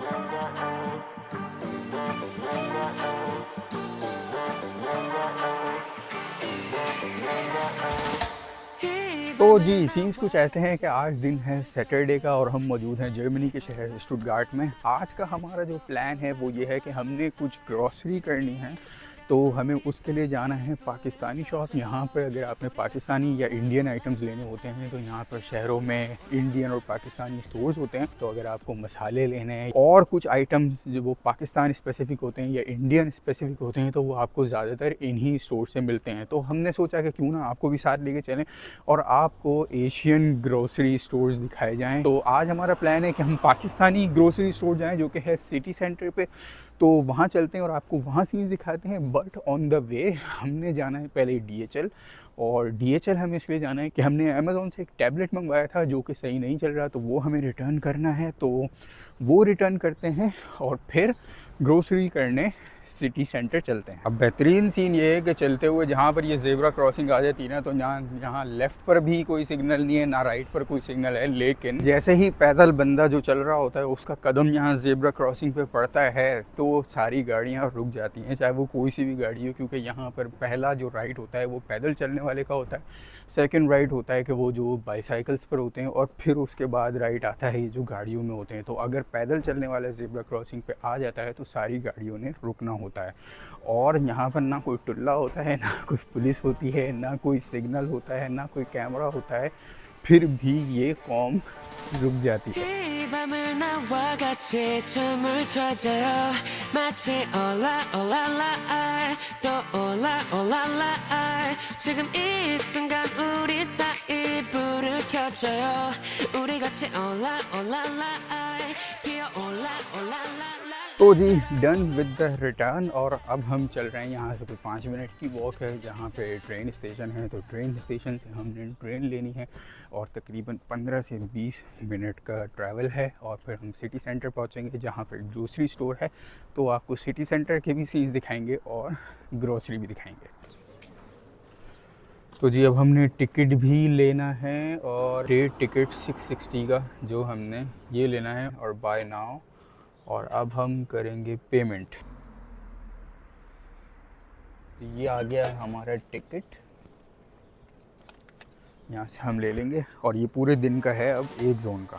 तो जी सीन्स कुछ ऐसे हैं कि आज दिन है सैटरडे का और हम मौजूद हैं जर्मनी के शहर स्टुटगार्ट में। आज का हमारा जो प्लान है वो ये है कि हमने कुछ ग्रॉसरी करनी है, तो हमें उसके लिए जाना है पाकिस्तानी शॉप। यहाँ पर अगर आपने पाकिस्तानी या इंडियन आइटम्स लेने होते हैं तो यहाँ पर शहरों में इंडियन और पाकिस्तानी स्टोर्स होते हैं। तो अगर आपको मसाले लेने हैं और कुछ आइटम्स जो वो पाकिस्तान स्पेसिफ़िक होते हैं या इंडियन स्पेसिफ़िक होते हैं तो वो आपको ज़्यादातर इन्हीं स्टोर से मिलते हैं। तो हमने सोचा कि क्यों ना आपको भी साथ लेके चलें और आपको एशियन ग्रोसरी स्टोर्स दिखाए जाएँ। तो आज हमारा प्लान है कि हम पाकिस्तानी ग्रोसरी स्टोर जाएँ जो कि है सिटी सेंटर पे। तो वहाँ चलते हैं और आपको वहाँ सीन्स दिखाते हैं। बट ऑन द वे हमने जाना है पहले DHL, और DHL हमें इसलिए जाना है कि हमने अमेज़ोन से एक टैबलेट मंगवाया था जो कि सही नहीं चल रहा, तो वो हमें रिटर्न करना है। तो वो रिटर्न करते हैं और फिर ग्रोसरी करने सिटी सेंटर चलते हैं। अब बेहतरीन सीन ये है कि चलते हुए जहाँ पर ये ज़ेब्रा क्रॉसिंग आ जाती है ना, तो यहाँ लेफ़्ट पर भी कोई सिग्नल नहीं है, ना राइट पर कोई सिग्नल है। लेकिन जैसे ही पैदल बंदा जो चल रहा होता है उसका कदम यहाँ ज़ेब्रा क्रॉसिंग पे पड़ता है तो सारी गाड़ियाँ रुक जाती हैं, चाहे वो कोई सी भी गाड़ी हो। क्योंकि यहाँ पर पहला जो राइट होता है वो पैदल चलने वाले का होता है, सेकेंड राइट होता है कि वो जो बाईसाइकिल्स पर होते हैं, और फिर उसके बाद राइट आता है ये जो गाड़ियों में होते हैं। तो अगर पैदल चलने वाला ज़ेब्रा क्रॉसिंग पे आ जाता है तो सारी गाड़ियों ने रुकना होता है। और यहाँ पर ना कोई टुल्ला होता है, ना कोई पुलिस होती है, ना कोई सिग्नल होता है, ना कोई कैमरा होता है, फिर भी ये कौम रुक जाती है। तो जी डन विद द रिटर्न, और अब हम चल रहे हैं यहाँ से। कोई 5 मिनट की वॉक है जहाँ पे ट्रेन स्टेशन है। तो ट्रेन स्टेशन से हमने ट्रेन लेनी है और तकरीबन 15 से 20 मिनट का ट्रैवल है, और फिर हम सिटी सेंटर पहुँचेंगे जहाँ पे ग्रोसरी स्टोर है। तो आपको सिटी सेंटर के भी सीन्स दिखाएंगे और ग्रोसरी भी दिखाएंगे। तो जी अब हमने टिकट भी लेना है, और रेट टिकट 660 का जो हमने ये लेना है और बाय नाउ। और अब हम करेंगे पेमेंट। ये आ गया है हमारा टिकट, यहाँ से हम ले लेंगे, और ये पूरे दिन का है अब एक जोन का।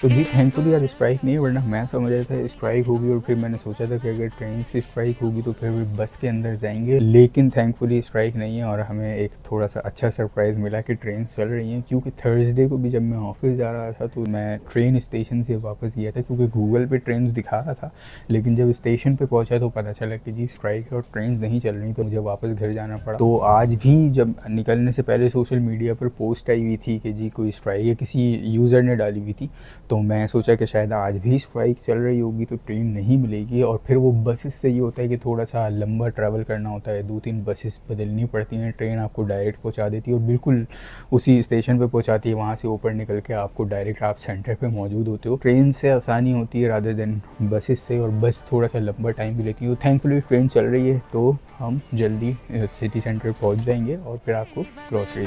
तो जी थैंकफुली आज स्ट्राइक नहीं है, वरना मैं समझ रहा था स्ट्राइक होगी, और फिर मैंने सोचा था कि अगर ट्रेन की स्ट्राइक होगी तो फिर बस के अंदर जाएंगे। लेकिन थैंकफुली स्ट्राइक नहीं है, और हमें एक थोड़ा सा अच्छा सरप्राइज़ मिला कि ट्रेन चल रही है। क्योंकि थर्सडे को भी जब मैं ऑफिस जा रहा था तो मैं ट्रेन स्टेशन से वापस गया था, क्योंकि गूगल पे ट्रेन दिखा रहा था, लेकिन जब स्टेशन पे पहुंचा तो पता चला कि जी स्ट्राइक है और ट्रेन नहीं चल रही, तो मुझे वापस घर जाना पड़ा। तो आज भी जब निकलने से पहले सोशल मीडिया पर पोस्ट आई हुई थी कि जी कोई स्ट्राइक है, किसी यूज़र ने डाली हुई थी, तो मैं सोचा कि शायद आज भी स्ट्राइक चल रही होगी तो ट्रेन नहीं मिलेगी। और फिर वो बसेस से ये होता है कि थोड़ा सा लंबा ट्रैवल करना होता है, 2-3 बसेस बदलनी पड़ती हैं। ट्रेन आपको डायरेक्ट पहुंचा देती है और बिल्कुल उसी स्टेशन पे पहुंचाती है, वहाँ से ऊपर निकल के आपको डायरेक्ट आप सेंटर पे मौजूद होते हो। ट्रेन से आसानी होती है रादर देन बसेस से, और बस थोड़ा सा लंबा टाइम भी लेती है। थैंकफुली ट्रेन चल रही है तो हम जल्दी सिटी सेंटर पहुंच जाएंगे और फिर आपको ग्रोसरी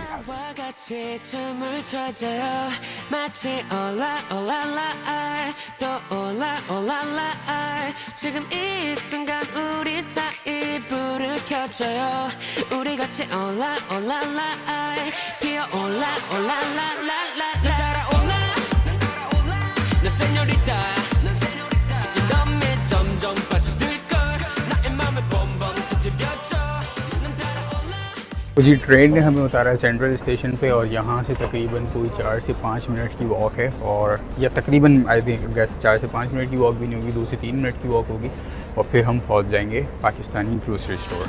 तो जी ट्रेन ने हमें उतारा है सेंट्रल स्टेशन पे, और यहाँ से तकरीबन कोई 4 से 5 मिनट की वॉक है, और या तकरीबन आई थिंक गैस 4 से 5 मिनट की वॉक भी नहीं होगी, 2 से 3 मिनट की वॉक होगी, और फिर हम पहुँच जाएंगे पाकिस्तानी ग्रोसरी स्टोर।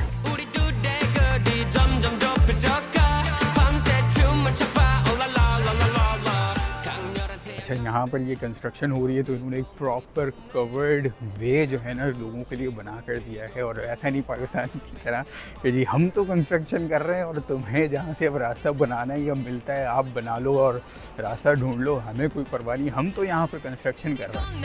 अच्छा यहाँ पर ये कंस्ट्रक्शन हो रही है, तो इन्होंने एक प्रॉपर कवर्ड वे जो है ना लोगों के लिए बना कर दिया है। और ऐसा नहीं पाकिस्तान की तरह कि जी हम तो कंस्ट्रक्शन कर रहे हैं और तुम्हें जहाँ से अब रास्ता बनाना है या मिलता है आप बना लो और रास्ता ढूंढ लो, हमें कोई परवाह नहीं, हम तो यहाँ पर कंस्ट्रक्शन कर रहे हैं।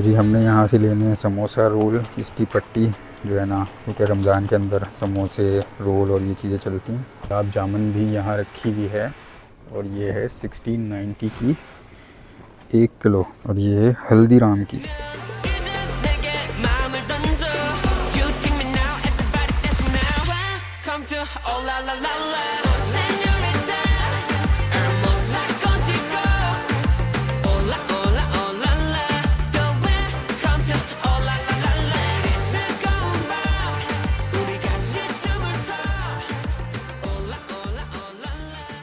तो जी हमने यहाँ से लेने हैं समोसा रोल, इसकी पट्टी जो है ना, क्योंकि रमज़ान के अंदर समोसे रोल और ये चीज़ें चलती हैं। गुलाब जामुन भी यहाँ रखी हुई है और ये है 1690 की 1 किलो, और ये है हल्दीराम की।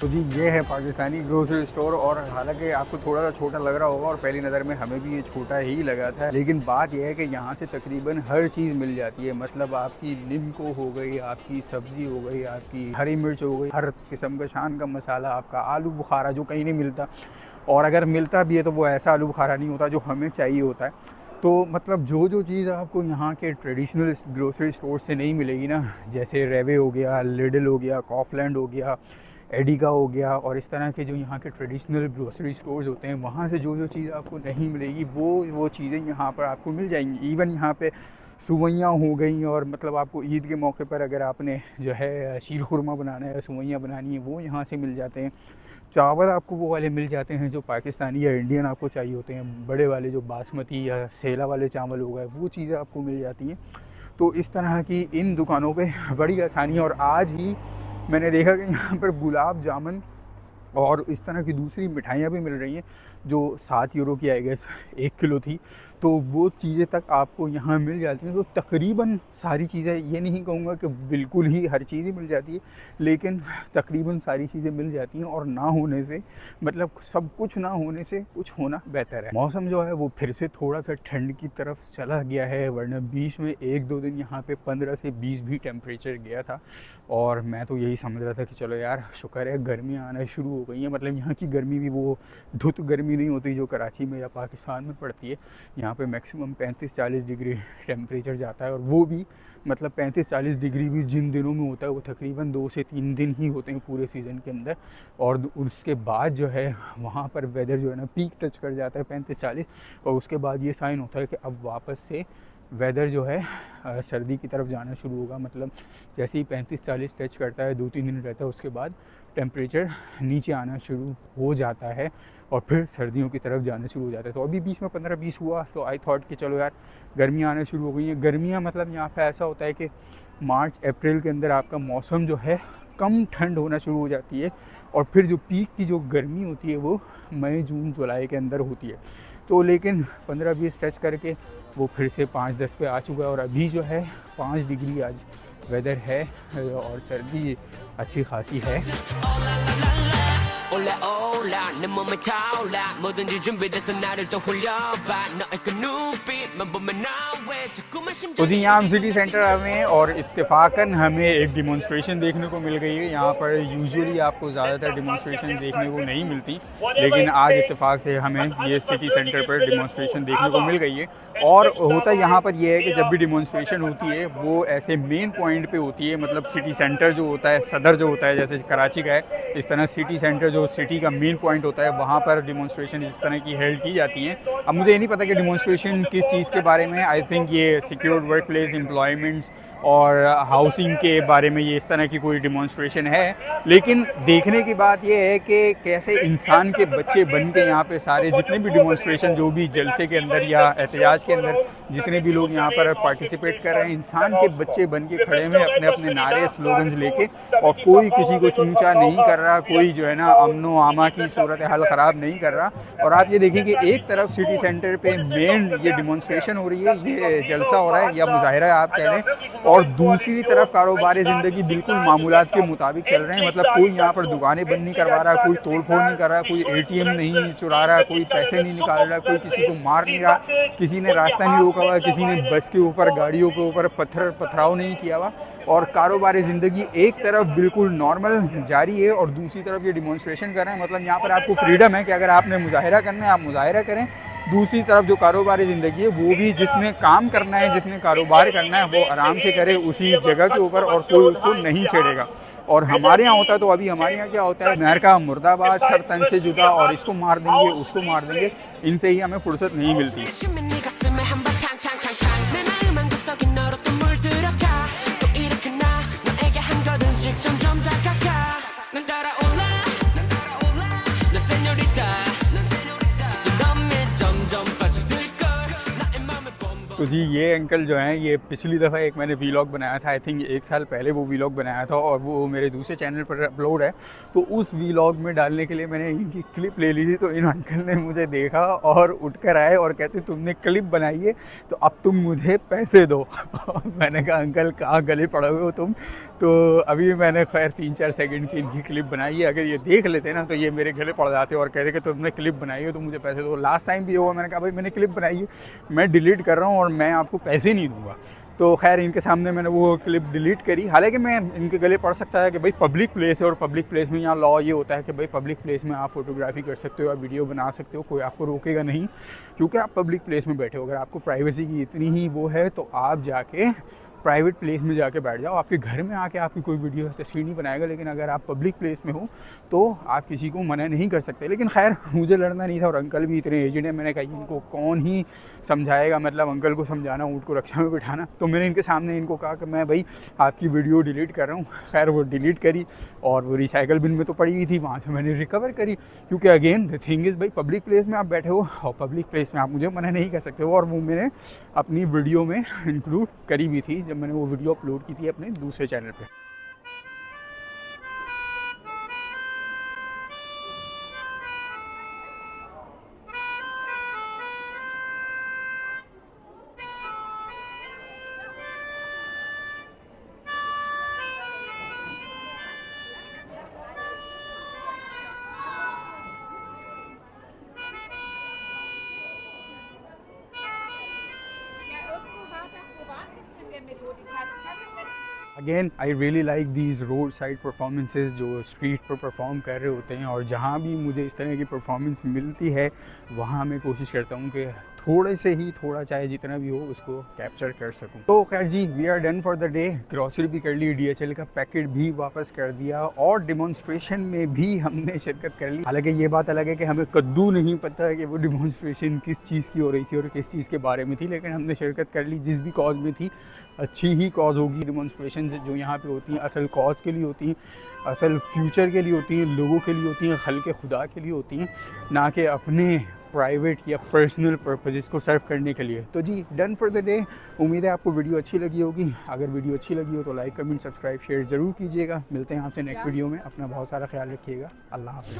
तो जी ये है पाकिस्तानी ग्रोसरी स्टोर, और हालांकि आपको थोड़ा सा छोटा लग रहा होगा और पहली नज़र में हमें भी ये छोटा ही लगा था, लेकिन बात यह है कि यहाँ से तकरीबन हर चीज़ मिल जाती है। मतलब आपकी नींबू हो गई, आपकी सब्ज़ी हो गई, आपकी हरी मिर्च हो गई, हर किस्म का शान का मसाला, आपका आलू बुखारा जो कहीं नहीं मिलता, और अगर मिलता भी है तो वो ऐसा आलू बुखारा नहीं होता जो हमें चाहिए होता है। तो मतलब जो चीज़ आपको यहाँ के ट्रेडिशनल ग्रोसरी स्टोर से नहीं मिलेगी ना, जैसे रेवे हो गया, लिडल हो गया, कॉफलैंड हो गया, एडिका हो गया, और इस तरह के जो यहाँ के ट्रेडिशनल ग्रोसरी स्टोर्स होते हैं, वहाँ से जो चीज़ आपको नहीं मिलेगी वो चीज़ें यहाँ पर आपको मिल जाएंगी। इवन यहाँ पे सुवैयाँ हो गई, और मतलब आपको ईद के मौके पर अगर आपने जो है शीर खुरमा बनाना है, सुवैयाँ बनानी है, वो यहाँ से मिल जाते हैं। चावल आपको वो वाले मिल जाते हैं जो पाकिस्तानी या इंडियन आपको चाहिए होते हैं, बड़े वाले जो बासमती या सेला वाले चावल हो गए, वो चीज़ें आपको मिल जाती हैं। तो इस तरह की इन दुकानों पे बड़ी आसानी है। और आज ही मैंने देखा कि यहाँ पर गुलाब जामुन और इस तरह की दूसरी मिठाइयाँ भी मिल रही हैं जो 7 यूरो की आई गेस 1 किलो थी, तो वो चीज़ें तक आपको यहाँ मिल जाती हैं। तो तकरीबन सारी चीज़ें, ये नहीं कहूँगा कि बिल्कुल ही हर चीज़ ही मिल जाती है, लेकिन तकरीबन सारी चीज़ें मिल जाती हैं। और ना होने से मतलब सब कुछ ना होने से कुछ होना बेहतर है। मौसम जो है वो फिर से थोड़ा सा ठंड की तरफ चला गया है, वरना बीच में 1-2 दिन यहाँ पे 15 से 20 भी टेम्परेचर गया था, और मैं तो यही समझ रहा था कि चलो यार शुक्र है गर्मियाँ आना शुरू हो गई हैं। मतलब यहाँ की गर्मी भी वो धुत गर्मी नहीं होती जो कराची में या पाकिस्तान में पड़ती है। यहाँ पे मैक्सिमम 35-40 डिग्री टेम्परेचर जाता है, और वो भी मतलब 35-40 डिग्री भी जिन दिनों में होता है वो तकरीबन 2 से 3 दिन ही होते हैं पूरे सीज़न के अंदर। और उसके बाद जो है वहाँ पर वेदर जो है ना पीक टच कर जाता है 35-40, और उसके बाद ये साइन होता है कि अब वापस से वेदर जो है सर्दी की तरफ जाना शुरू होगा। मतलब जैसे ही 35-40 टच करता है, 2-3 दिन रहता है, उसके बाद टेम्परेचर नीचे आना शुरू हो जाता है और फिर सर्दियों की तरफ जाना शुरू हो जाता है। तो अभी बीच में 15-20 हुआ, तो आई थॉट कि चलो यार गर्मियाँ आना शुरू हो गई हैं। गर्मियाँ मतलब यहाँ पे ऐसा होता है कि मार्च अप्रैल के अंदर आपका मौसम जो है कम ठंड होना शुरू हो जाती है, और फिर जो पीक की जो गर्मी होती है वो मई जून जुलाई के अंदर होती है। तो लेकिन 15-20 टच करके वो फिर से 5-10 पे आ चुका है, और अभी जो है 5 डिग्री आज वेदर है, और सर्दी अच्छी खासी है। तो जी यहाँ हम सिटी सेंटर में, और इत्तेफाकन हमें एक डिमॉन्स्ट्रेशन देखने को मिल गई है। यहाँ पर यूजुअली आपको ज़्यादातर डिमॉन्स्ट्रेशन देखने को नहीं मिलती, लेकिन आज इत्तेफाक से हमें ये सिटी सेंटर पर डिमॉन्स्ट्रेशन देखने को मिल गई है। और होता यहाँ पर यह है कि जब भी डिमॉन्स्ट्रेशन होती है वो ऐसे मेन पॉइंट पे होती है। मतलब सिटी सेंटर जो होता है, सदर जो होता है, जैसे कराची का है, इस तरह सिटी सेंटर जो सिटी का मेन पॉइंट होता है, वहाँ पर डिमॉन्स्ट्रेशन इस तरह की हेल्ड की जाती हैं। अब मुझे ये नहीं पता कि डिमॉन्स्ट्रेशन किस चीज़ के बारे में। आई थिंक ये सिक्योर्ड वर्क प्लेस एम्प्लॉयमेंट्स और हाउसिंग के बारे में ये इस तरह की कोई डिमॉन्स्ट्रेशन है। लेकिन देखने की बात यह है कि कैसे इंसान के बच्चे बन के यहाँ पे सारे जितने भी डिमॉन्स्ट्रेशन, जो भी जलसे के अंदर या एहतजाज के अंदर जितने भी लोग यहाँ पर पार्टिसिपेट कर रहे हैं, इंसान के बच्चे बन के खड़े हुए अपने अपने नारे स्लोगन्स लेके, और कोई किसी को चूंचा नहीं कर रहा, कोई जो है ना अमनो आमा की सूरत हाल ख़राब नहीं कर रहा। और आप ये देखिए कि एक तरफ सिटी सेंटर पे मेन ये डिमॉन्स्ट्रेशन हो रही है, ये जलसा हो रहा है या मुजाहिरा आप कह रहे हैं, और दूसरी तरफ कारोबारी ज़िंदगी बिल्कुल मामूलात के मुताबिक चल रहे हैं। मतलब कोई यहाँ पर दुकानें बंद नहीं करवा रहा, कोई तोड़ फोड़ नहीं कर रहा, कोई ATM नहीं चुरा रहा, कोई पैसे नहीं निकाल रहा, कोई किसी को मार नहीं रहा, किसी ने रास्ता नहीं रोका हुआ, किसी ने बस के ऊपर गाड़ियों के ऊपर पथराव नहीं किया हुआ, और कारोबारी ज़िंदगी एक तरफ बिल्कुल नॉर्मल जारी है और दूसरी तरफ ये डिमॉन्स्ट्रेशन कर रहे हैं। मतलब यहाँ पर आपको फ्रीडम है कि अगर आपने मुजाहिरा करना है आप मुजाहिरा करें। दूसरी तरफ जो कारोबारी ज़िंदगी है वो भी जिसने काम करना है, जिसने कारोबार करना है, वो आराम से करे उसी जगह के ऊपर, और कोई उसको नहीं छेड़ेगा। और हमारे यहाँ होता है तो अभी हमारे यहाँ क्या होता है, अमेरिका मुर्दाबाद, सर तन से जुदा, और इसको मार देंगे उसको मार देंगे, इनसे ही हमें फुर्सत नहीं मिलती। जी ये अंकल जो हैं, ये पिछली दफ़ा एक मैंने वीलॉग बनाया था, आई थिंक 1 साल पहले वो वीलॉग बनाया था और वो मेरे दूसरे चैनल पर अपलोड है। तो उस वीलॉग में डालने के लिए मैंने इनकी क्लिप ले ली थी, तो इन अंकल ने मुझे देखा और उठकर आए और कहते तुमने क्लिप बनाई है तो अब तुम मुझे पैसे दो। मैंने कहा अंकल कहाँ गले पड़े हुए हो तुम। तो अभी मैंने खैर 3-4 सेकंड की इनकी क्लिप बनाई है, अगर ये देख लेते ना तो ये मेरे गले पड़ जाते और कहते कि तुमने क्लिप बनाई है तो मुझे पैसे दो। लास्ट टाइम भी हुआ, मैंने कहा भाई मैंने क्लिप बनाई है, मैं डिलीट कर रहा हूँ और मैं आपको पैसे नहीं दूंगा। तो खैर इनके सामने मैंने वो क्लिप डिलीट करी। हालांकि मैं इनके गले पड़ सकता है कि भाई पब्लिक प्लेस है और पब्लिक प्लेस में यहाँ लॉ ये होता है कि भाई पब्लिक प्लेस में आप फोटोग्राफी कर सकते हो या वीडियो बना सकते हो, कोई आपको रोकेगा नहीं, क्योंकि आप पब्लिक प्लेस में बैठे हो। अगर आपको प्राइवेसी की इतनी ही वो है तो आप जाके प्राइवेट प्लेस में जाके बैठ जाओ। आपके घर में आके आपकी कोई वीडियो तस्वीर नहीं बनाएगा, लेकिन अगर आप पब्लिक प्लेस में हो तो आप किसी को मना नहीं कर सकते। लेकिन खैर मुझे लड़ना नहीं था और अंकल भी इतने एजेड हैं, मैंने कहा इनको कौन ही समझाएगा, मतलब अंकल को समझाना ऊँट को रक्षा में बिठाना। तो मैंने इनके सामने इनको कहा कि मैं भाई आपकी वीडियो डिलीट कर रहा हूँ। खैर वो डिलीट करी और वो रिसाइकल बिन में तो पड़ी हुई थी, वहाँ से मैंने रिकवर करी, क्योंकि अगेन द थिंग इज़ भाई पब्लिक प्लेस में आप बैठे हो और पब्लिक प्लेस में आप मुझे मना नहीं कर सकते हो। और वो मैंने अपनी वीडियो में इंक्लूड करी भी थी जब मैंने वो वीडियो अपलोड की थी अपने दूसरे चैनल पे। Again I really like these road side performances जो स्ट्रीट पर परफॉर्म कर रहे होते हैं, और जहाँ भी मुझे इस तरह की परफॉर्मेंस मिलती है वहाँ मैं कोशिश करता हूँ कि थोड़े से ही थोड़ा चाहे जितना भी हो उसको कैप्चर कर सकूं। तो खैर जी we are done for the day. Grocery भी कर ली, DHL का पैकेट भी वापस कर दिया और डिमॉन्स्ट्रेशन में भी हमने शिरकत कर ली। हालांकि ये बात अलग है कि हमें कद्दू नहीं पता है कि वो डिमॉन्स्ट्रेशन किस चीज़ की हो रही थी और किस चीज़ के बारे में थी, लेकिन हमने शिरकत कर ली। जिस भी कॉज में थी अच्छी ही कॉज होगी। डिमॉन्स्ट्रेशन जो यहाँ पे होती हैं असल कॉज के लिए होती हैं, असल फ्यूचर के लिए होती हैं, लोगों के लिए होती हैं, खल्क़े खुदा के लिए होती हैं, ना कि अपने प्राइवेट या पर्सनल पर्पज़ को सर्व करने के लिए। तो जी डन फॉर द डे। उम्मीद है आपको वीडियो अच्छी लगी होगी। अगर वीडियो अच्छी लगी हो तो लाइक कमेंट सब्सक्राइब शेयर ज़रूर कीजिएगा। मिलते हैं आपसे नेक्स्ट वीडियो में। अपना बहुत सारा ख्याल रखिएगा। अल्लाह हाफ़िज़।